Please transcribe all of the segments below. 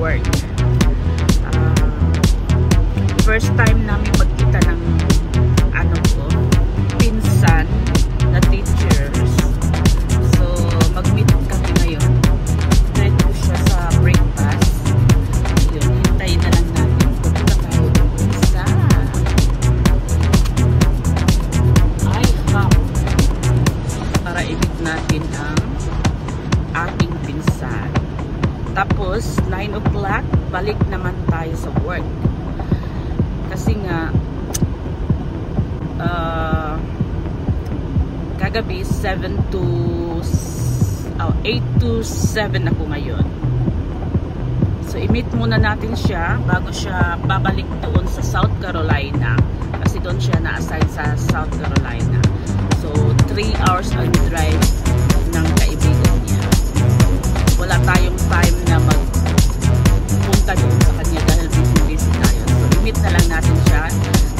work. First time namin magkita ng pinsan na teachers. So, mag-meet kami ngayon. Treat ko siya sa breakfast. Yun, hintayin na lang natin. Pupunta tayo sa IHOP para i-meet natin ang ating pinsan. Tapos, 9 o'clock, balik naman tayo sa work. Kasi nga, kagabi 8 to 7 ako ngayon. So, i-meet muna natin siya bago siya babalik doon sa South Carolina. Kasi doon siya na-assign sa South Carolina. So, 3 hours on drive ng kaibigan niya. Wala tayong time na magpunta doon sa kanya dahil busy tayo. So, i-meet na lang natin siya.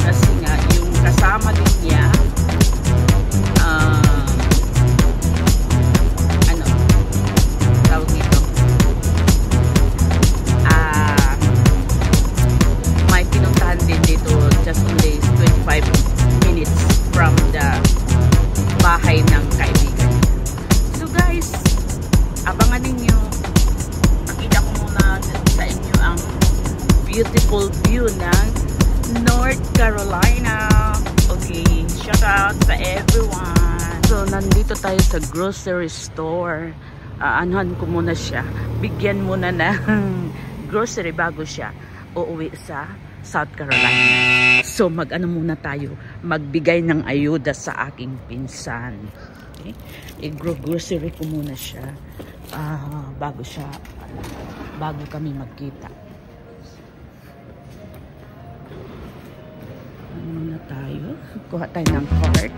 Kasi nga, yung kasama din niya, tawag nito, may pinuntahan din dito just only 25 minutes from the bahay ng kaibigan. So guys, abangan ninyo. Pakita ko muna sa inyo ang beautiful view ng North Carolina. Okay, shout out sa everyone. So, nandito tayo sa grocery store. Anuhan ko muna siya. Bigyan muna ng grocery bago siya uuwi sa South Carolina. So, mag-ano muna tayo. Magbigay ng ayuda sa aking pinsan. Okay? I-grocery ko muna siya bago kami magkita. Muna tayo. Kuha tayo ng card.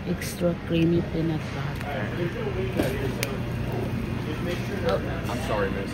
Extra creamy peanut butter. Oh, I'm sorry, miss.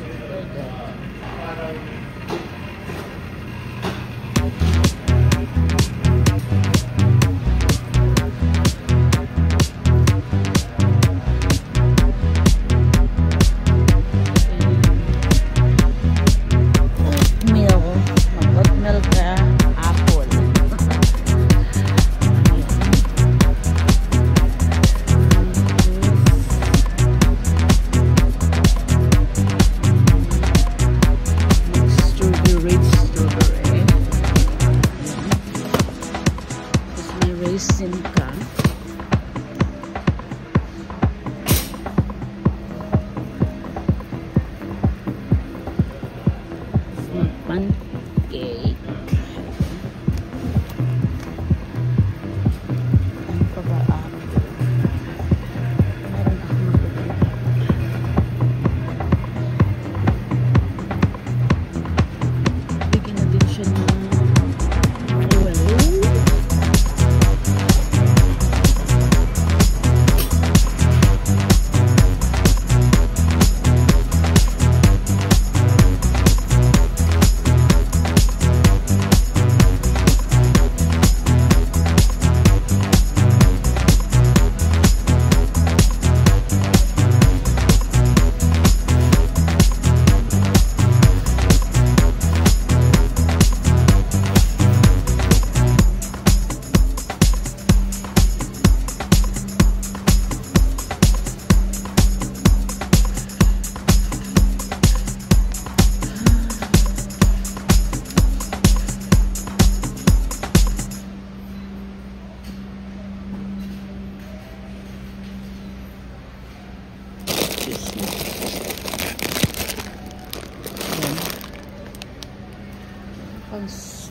once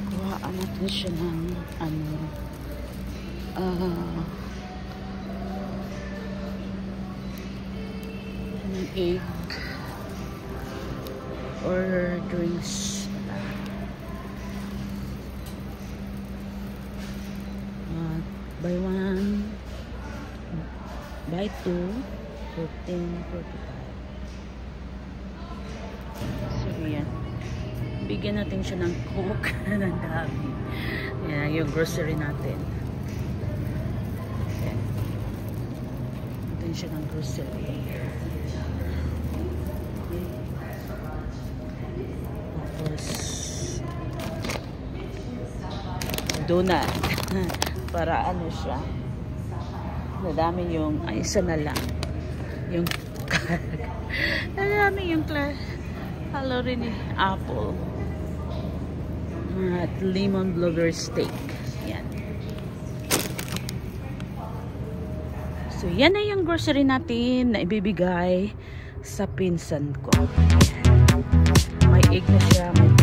kuhaan natin siya ng egg or drinks. Buy one, buy two, 14.45. So yan, bigyan natin siya ng coke ng dami. Yan yung grocery natin. Yan. Natin siya ng grocery. Tapos donut. Para ano siya, nadami yung, ay isa na lang yung nadami yung calorie ni apple at lemon blueberry steak. Yan. So yan na yung grocery natin na ibibigay sa pinsan ko. May egg na siya, may